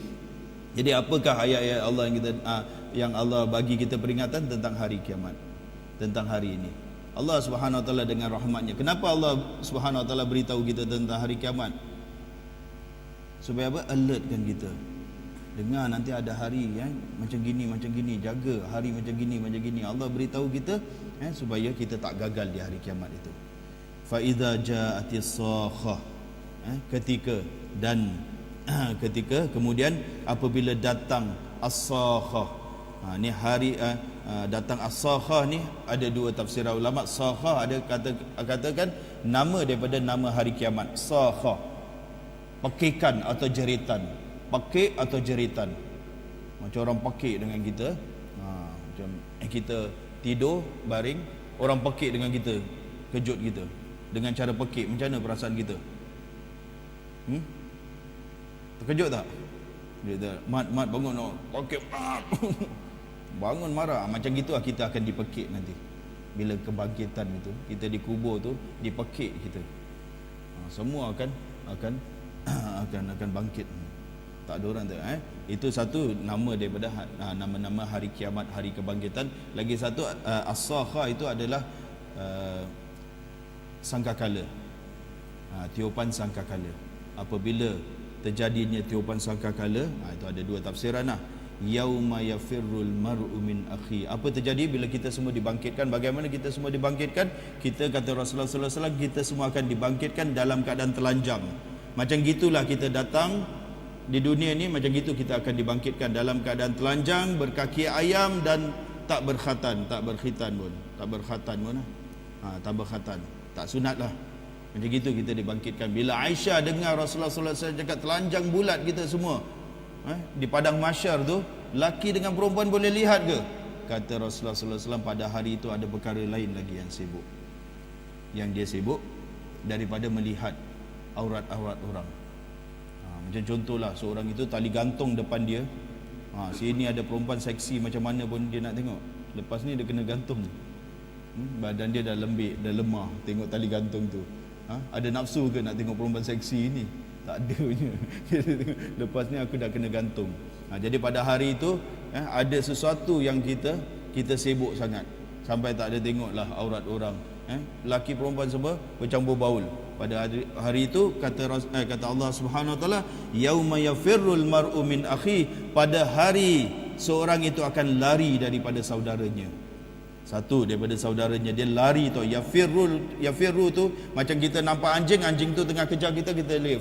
Jadi apakah ayat-ayat Allah yang Allah bagi kita peringatan tentang hari kiamat, tentang hari ini? Allah Subhanahu Wa Taala dengan rahmatnya. Kenapa Allah Subhanahu Wa Taala beritahu kita tentang hari kiamat? Supaya apa? Alertkan kita. Dengar nanti ada hari macam gini, jaga hari macam gini. Allah beritahu kita supaya kita tak gagal di hari kiamat itu. Fa idza ja'atis sakhah, ketika kemudian apabila datang as-sakhah. Ni hari datang as-sakhah ni ada dua tafsiran ulama. Sakhah ada katakan nama daripada nama hari kiamat. Sakhah, pekikan atau jeritan. Pekik atau jeritan. Macam orang pekik dengan kita. Macam kita tidur baring, orang pekik dengan kita, kejut kita dengan cara pekik. Macam mana perasaan kita? Terkejut tak? Mat bangun, pekik. Bangun marah. Macam gitu kita akan dipekik nanti. Bila kebangkitan itu, kita dikubur tu, dipekik kita. Semua akan bangkit. Tak ada orang tu. Itu satu nama daripada nama-nama hari kiamat, hari kebangkitan. Lagi satu as-sakhah itu adalah sangkakala. Tiupan sangkakala. Apabila terjadinya tiupan sangkakala, itu ada dua tafsiran lah. Yauma yafirrul mar'u min akhi. Apa terjadi bila kita semua dibangkitkan? Bagaimana kita semua dibangkitkan? Kita kata Rasulullah sallallahu alaihi wasallam, kita semua akan dibangkitkan dalam keadaan telanjang. Macam gitulah kita datang di dunia ni, macam gitu kita akan dibangkitkan dalam keadaan telanjang, berkaki ayam dan tak berkhatan tak berkhatan pun. Tak berkhatan, tak sunat lah. Macam gitu kita dibangkitkan. Bila Aisyah dengar Rasulullah sallallahu alaihi wasallam cakap telanjang bulat kita semua di padang mahsyar tu, laki dengan perempuan boleh lihat ke? Kata Rasulullah sallallahu alaihi wasallam, pada hari itu ada perkara lain lagi yang sibuk. Yang dia sibuk daripada melihat aurat-aurat orang. Macam contohlah, seorang itu tali gantung depan dia. Sini ada perempuan seksi macam mana pun dia nak tengok. Lepas ni dia kena gantung. Badan dia dah lembik, dah lemah, tengok tali gantung tu. Ada nafsu ke nak tengok perempuan seksi ni? Tak ada punya. Lepas ni aku dah kena gantung. Jadi pada hari itu ada sesuatu yang kita sibuk sangat, sampai tak ada tengoklah aurat orang. Laki perempuan semua bercampur baul. Pada hari itu kata Allah Subhanahu Wa Taala, yauma yafirrul mar'u min akhi. Pada hari seorang itu akan lari daripada saudaranya. Satu daripada saudaranya dia lari tu. Yafirru tu macam kita nampak anjing tu tengah kejar kita lari.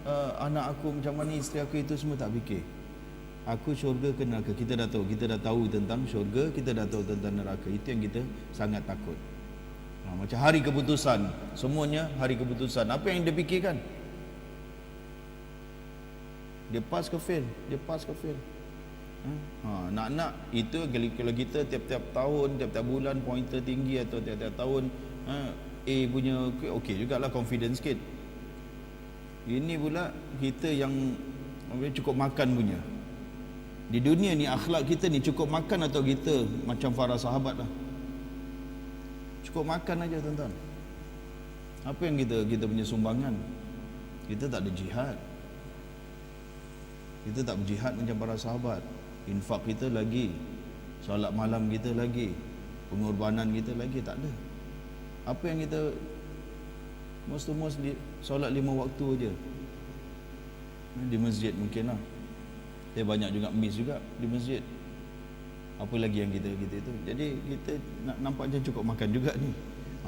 anak aku macam mana, isteri aku, itu semua tak fikir. Aku syurga ke neraka, kita dah tahu tentang syurga, kita dah tahu tentang neraka. Itu yang kita sangat takut. Macam hari keputusan, semuanya hari keputusan. Apa yang dia fikirkan? Dia pass ke fail, dia pass ke fail. Nak itu kalau kita tiap-tiap tahun, tiap-tiap bulan pointer tinggi, atau tiap-tiap tahun A punya okey jugalah, confidence sikit. Ini pula kita yang cukup makan punya. Di dunia ni akhlak kita ni cukup makan, atau kita macam para sahabat lah, cukup makan aja tuan-tuan. Apa yang kita punya sumbangan? Kita tak ada jihad. Kita tak berjihad macam para sahabat. Infak kita lagi, solat malam kita lagi, pengorbanan kita lagi tak ada. Apa yang kita most solat 5 waktu aja di masjid mungkin lah. Dia banyak juga miss juga di masjid. Apa lagi yang kita itu. Jadi kita nak nampak macam cukup makan juga ni.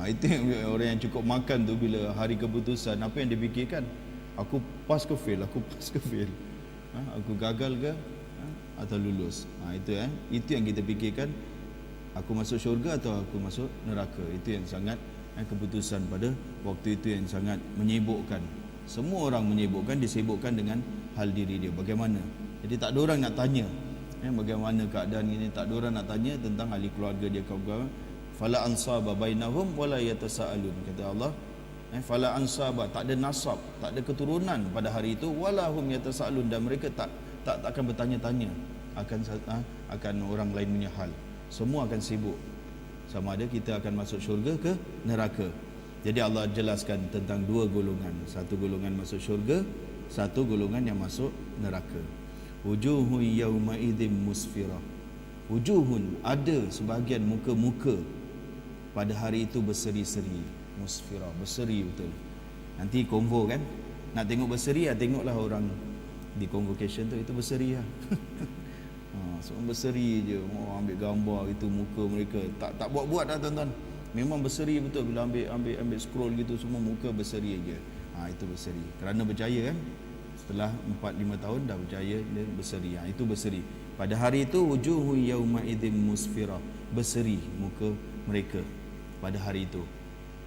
Itu yang orang yang cukup makan tu, bila hari keputusan, apa yang dia fikirkan? Aku pass ke fail, aku pass ke fail. Aku gagal ke atau lulus. Itu yang kita fikirkan. Aku masuk syurga atau aku masuk neraka. Itu yang sangat keputusan pada waktu itu yang sangat menyibukkan. Semua orang menyibukkan, disibukkan dengan hal diri dia. Bagaimana? Jadi tak ada orang nak tanya bagaimana keadaan ini, tak ada orang nak tanya tentang ahli keluarga dia, kaum-kaum. Fala ansaba bainahum wala yatasaalun, kata Allah. Fala ansaba, tak ada nasab, tak ada keturunan pada hari itu, wala hum yatasaalun, dan mereka tak akan bertanya-tanya akan orang lain punya hal. Semua akan sibuk sama ada kita akan masuk syurga ke neraka. Jadi Allah jelaskan tentang dua golongan. Satu golongan masuk syurga, satu golongan yang masuk neraka. Wujuhun yawma idzim musfirah. Wujuhun, ada sebahagian muka-muka pada hari itu berseri-seri. Musfirah, berseri betul. Nanti konvo kan, nak tengok berseri, tengoklah orang di convocation tu, itu berseri lah. Semua berseri je, ambil gambar itu muka mereka, tak buat-buat dah tuan-tuan. Memang berseri betul. Bila ambil scroll gitu, semua muka berseri aja. Itu berseri. Kerana berjaya kan, setelah 4-5 tahun dah berjaya, dia berseri. Itu berseri. Pada hari itu wujuhu yauma idzim musfirah, berseri muka mereka pada hari itu.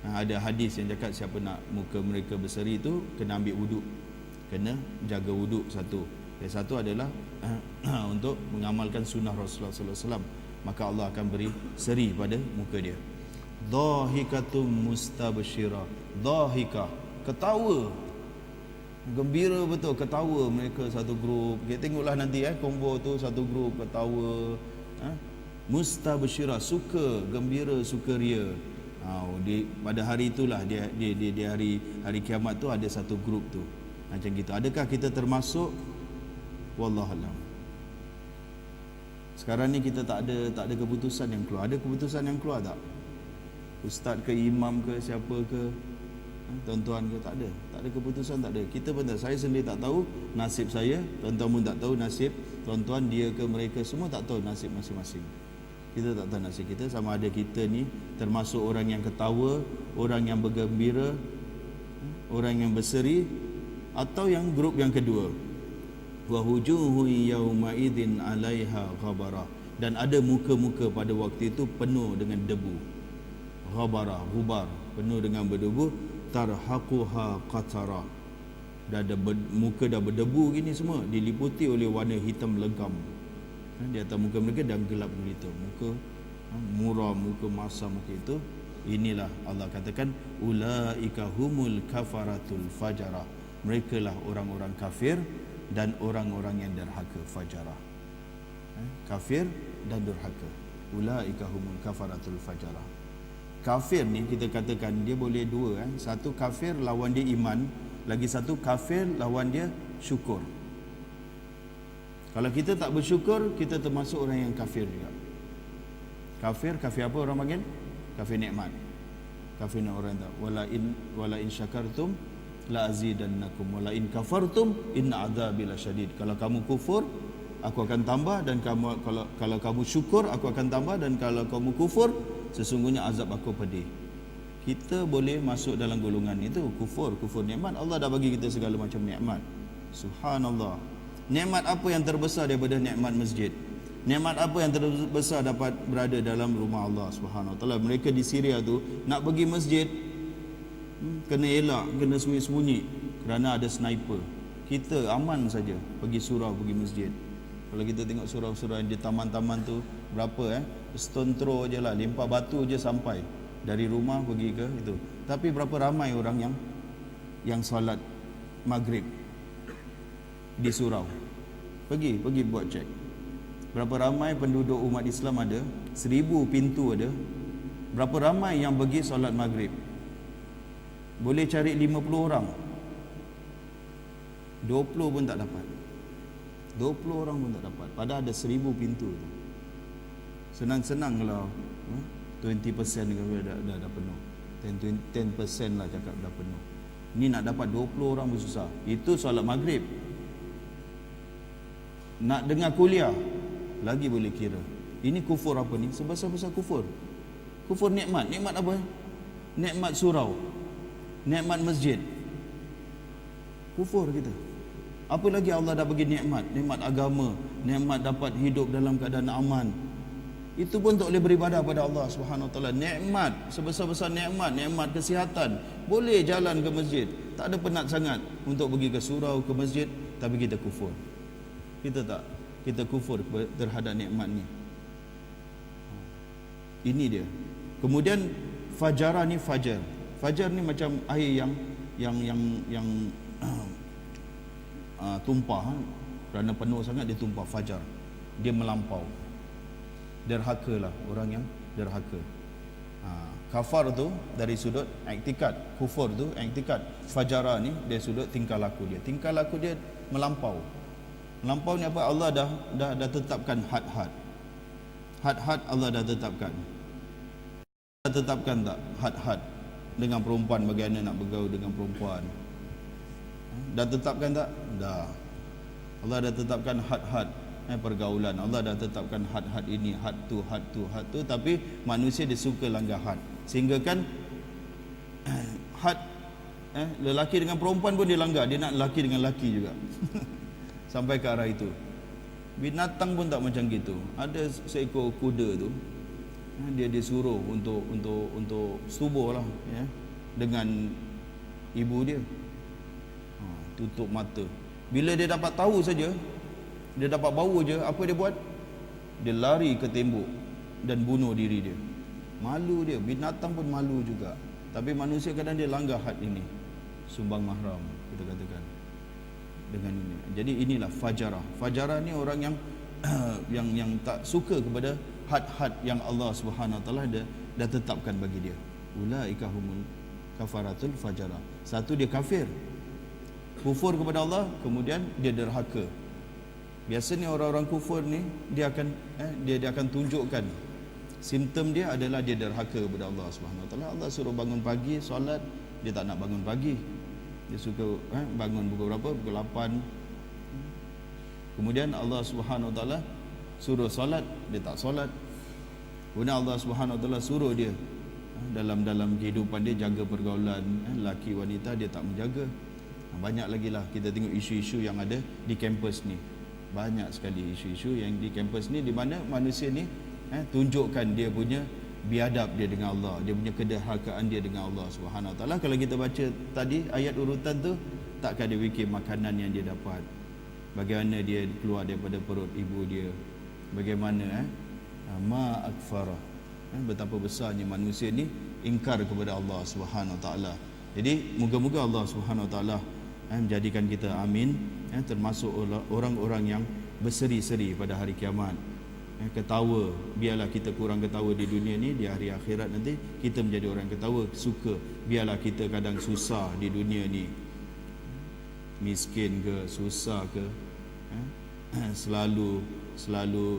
Ada hadis yang cakap siapa nak muka mereka berseri itu kena ambil wuduk, kena jaga wuduk satu. Yang satu adalah untuk mengamalkan sunnah Rasulullah sallallahu alaihi wasallam, maka Allah akan beri seri pada muka dia. Dhahikatum mustabsyirah, dhahikah, ketawa, gembira betul, ketawa mereka satu grup. Kita tengoklah nanti combo tu, satu grup ketawa, mustabsyirah, suka, gembira, sukaria. Pada hari itulah di hari kiamat tu ada satu grup tu macam gitu. Adakah kita termasuk? Wallahualam. Sekarang ni kita tak ada keputusan yang keluar. Ada keputusan yang keluar tak? Ustaz ke, imam ke, siapa ke, tuan-tuan ke? Tak ada keputusan, tak ada. Kita pun tak, saya sendiri tak tahu nasib saya, tuan-tuan pun tak tahu nasib tuan-tuan, dia ke, mereka semua tak tahu nasib masing-masing. Kita tak tahu nasib kita, sama ada kita ni termasuk orang yang ketawa, orang yang bergembira, orang yang berseri, atau yang grup yang kedua. Wa wujuhu yauma idzin 'alaiha ghabara, dan ada muka-muka pada waktu itu penuh dengan debu. Ghabara, gubar, penuh dengan berdebu. Tarhaquha qatara, dah ada muka dah berdebu gini semua, diliputi oleh warna hitam legam. Di atas muka mereka dan gelap gulita. Muka muram, muka masam, muka itu. Inilah Allah katakan ulaika humul kafaratul fajara, mereka lah orang-orang kafir dan orang-orang yang derhaka. Fajara, kafir dan derhaka. Ulaika humul kafaratul fajara. Kafir ni kita katakan dia boleh dua, satu kafir lawan dia iman, lagi satu kafir lawan dia syukur. Kalau kita tak bersyukur, kita termasuk orang yang kafir juga. Kafir apa orang panggil? Kafir nikmat. Kafir nak orang tak. Wala in syakartum la azidannakum wala in kafartum inna adzabi lasyadid. Kalau kamu kufur, aku akan tambah, dan kalau kamu syukur, aku akan tambah, dan kalau kamu kufur, sesungguhnya azab aku pedih. kita boleh masuk dalam golongan itu, kufur nikmat. Allah dah bagi kita segala macam nikmat. Subhanallah. Nikmat apa yang terbesar daripada nikmat masjid? Nikmat apa yang terbesar dapat berada dalam rumah Allah Subhanahu Wa Taala? Mereka di Syria tu nak pergi masjid, kena elak, kena sembunyi-sembunyi kerana ada sniper. Kita aman saja pergi surau, pergi masjid. Kalau kita tengok surau-surau yang di taman-taman tu, berapa stone throw je lah, lempar batu je sampai dari rumah pergi ke itu. Tapi berapa ramai orang yang solat maghrib di surau? Pergi buat cek. Berapa ramai penduduk umat Islam ada? 1000 pintu ada. Berapa ramai yang pergi solat maghrib? Boleh cari 50 orang, 20 pun tak dapat. 20 orang pun tak dapat. Padahal ada 1000 pintu tu. Senang-senang kalau 20% ke dah penuh. 10% lah cakap dah penuh. Ni nak dapat 20 orang pun susah. Itu solat maghrib. Nak dengar kuliah lagi boleh kira. Ini kufur apa ni? Sebesar-besar kufur. Kufur nikmat. Nikmat apa? Nikmat surau, nikmat masjid. Kufur kita. Apa lagi Allah dah bagi nikmat? Nikmat agama, nikmat dapat hidup dalam keadaan aman. Itu pun tak boleh beribadah pada Allah Subhanahu Wa Taala. Nikmat, sebesar-besar nikmat, nikmat kesihatan, boleh jalan ke masjid. Tak ada penat sangat untuk pergi ke surau, ke masjid, tapi kita kufur. Kita kufur terhadap nikmat ni. Ini dia. Kemudian fajara ni fajar. Fajar ni macam air yang tumpah, kerana penuh sangat dia tumpah. Fajar, dia melampau. Derhaka lah, orang yang derhaka. Kafar tu dari sudut iktikad, kufur tu iktikad. Fajara ni dari sudut tingkah laku dia. Tingkah laku dia melampau. Melampau ni apa? Allah dah tetapkan had-had. Had-had Allah dah tetapkan. Dah tetapkan tak had-had dengan perempuan, bagaimana nak bergaul dengan perempuan? Dah tetapkan tak? Dah. Allah dah tetapkan had-had pergaulan. Allah dah tetapkan had-had ini, had tu, tapi manusia dia suka langgar had. Sehingga kan had lelaki dengan perempuan pun dia langgar. Dia nak lelaki dengan lelaki juga. Sampai ke arah itu. Binatang pun tak macam gitu. Ada seekor kuda tu, dia disuruh untuk subuh lah dengan ibu dia. Tutup mata. Bila dia dapat tahu saja, dia dapat bau je, apa dia buat? Dia lari ke tembok dan bunuh diri dia. Malu dia. Binatang pun malu juga. Tapi manusia kadang dia langgar had ini. Sumbang mahram, kita katakan dengan ini. Jadi inilah fajarah. Fajarah ni orang yang tak suka kepada had-had yang Allah Subhanahu Wa Taala dah tetapkan bagi dia. Ulaika humul kafaratul fajarah. Satu, dia kafir, kufur kepada Allah, kemudian dia derhaka. Biasanya orang-orang kufur ni dia akan tunjukkan simptom dia adalah dia derhaka kepada Allah Subhanahu Wa Taala. Allah suruh bangun pagi solat, dia tak nak bangun pagi. Dia suka bangun pukul berapa? Pukul 8. Kemudian Allah Subhanahu Wa Taala suruh solat, dia tak solat. Kemudian Allah Subhanahu Wa Taala suruh dia dalam kehidupan dia jaga pergaulan lelaki wanita, dia tak menjaga. Banyak lagi lah kita tengok isu-isu yang ada di kampus ni. Banyak sekali isu-isu yang di kampus ni, di mana manusia ni tunjukkan dia punya biadab dia dengan Allah, dia punya kederhakaan dia dengan Allah Subhanahu Wa Taala. Kalau kita baca tadi ayat urutan tu, takkan dia fikir makanan yang dia dapat, bagaimana dia keluar daripada perut ibu dia, bagaimana ma akfara, betapa besarnya manusia ni ingkar kepada Allah Subhanahu Wa Taala. Jadi moga-moga Allah Subhanahu Wa Taala menjadikan kita, amin, termasuk orang-orang yang berseri-seri pada hari kiamat. Ketawa, biarlah kita kurang ketawa di dunia ni, di hari akhirat nanti kita menjadi orang ketawa, suka. Biarlah kita kadang susah di dunia ni, miskin ke, susah ke, selalu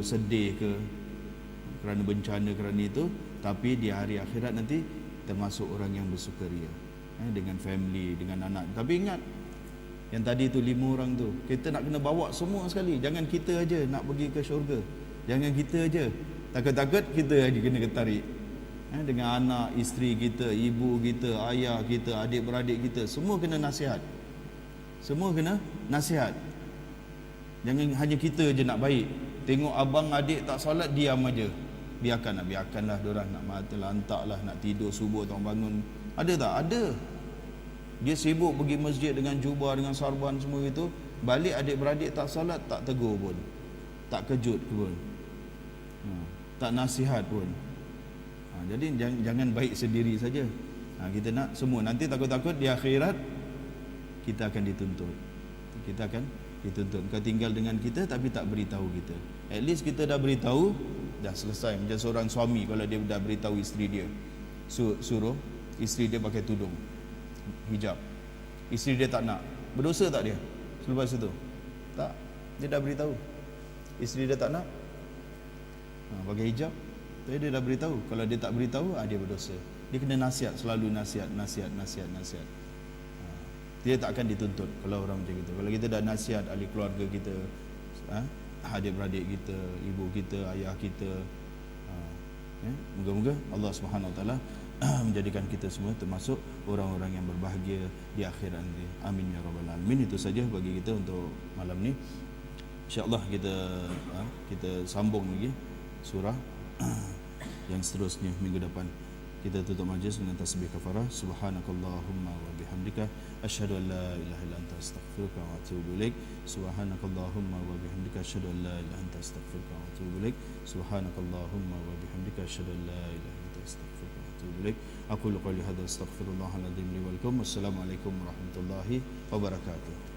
sedih ke kerana bencana, kerana itu, tapi di hari akhirat nanti termasuk orang yang bersukaria dengan family, dengan anak. Tapi ingat, yang tadi tu 5 orang tu, kita nak kena bawa semua sekali. Jangan kita aja nak pergi ke syurga. Jangan kita aja. Takut-takut kita aja kena ketarik. dengan anak, isteri kita, ibu kita, ayah kita, adik-beradik kita, semua kena nasihat. Semua kena nasihat. Jangan hanya kita je nak baik. Tengok abang adik tak solat, diam aja. Biarkanlah diorang nak mati lantaklah, nak tidur subuh tong bangun. Ada tak? Ada. Dia sibuk pergi masjid dengan jubah, dengan sarban semua itu. Balik adik-beradik tak solat, tak tegur pun, tak kejut pun, tak nasihat pun. Jadi jangan baik sendiri saja. Kita nak semua. Nanti takut-takut di akhirat kita akan dituntut. Kita akan dituntut. Kau tinggal dengan kita tapi tak beritahu kita. At least kita dah beritahu, dah selesai. Macam seorang suami kalau dia dah beritahu isteri dia, suruh isteri dia pakai tudung, hijab. Isteri dia tak nak, berdosa tak dia selepas itu? Tak. Dia dah beritahu. Isteri dia tak nak pakai hijab, tapi dia dah beritahu. Kalau dia tak beritahu, dia berdosa. Dia kena nasihat, selalu nasihat. Dia tak akan dituntut kalau orang macam itu. Kalau kita dah nasihat ahli keluarga kita, adik-beradik kita, ibu kita, ayah kita, moga-moga Allah Subhanahu Wa Taala menjadikan kita semua termasuk orang-orang yang berbahagia di akhirat nanti. Amin ya rabbal alamin. Itu saja bagi kita untuk malam ni. InsyaAllah kita sambung lagi surah yang seterusnya minggu depan. Kita tutup majlis dengan tasbih kafarah. Subhanakallahumma wa bihamdika asyhadu an la ilaha illa anta astaghfiruka wa atubu ilaik. Subhanakallahumma wa bihamdika asyhadu an la ilaha illa anta astaghfiruka wa atubu ilaik. Subhanakallahumma wa bihamdika asyhadu an la ilaha illa anta astaghfiruka wa atubu ilaik. Aqulu qawli hadza astaghfirullahal azim li wa lakum. Wassalamualaikum warahmatullahi wabarakatuh.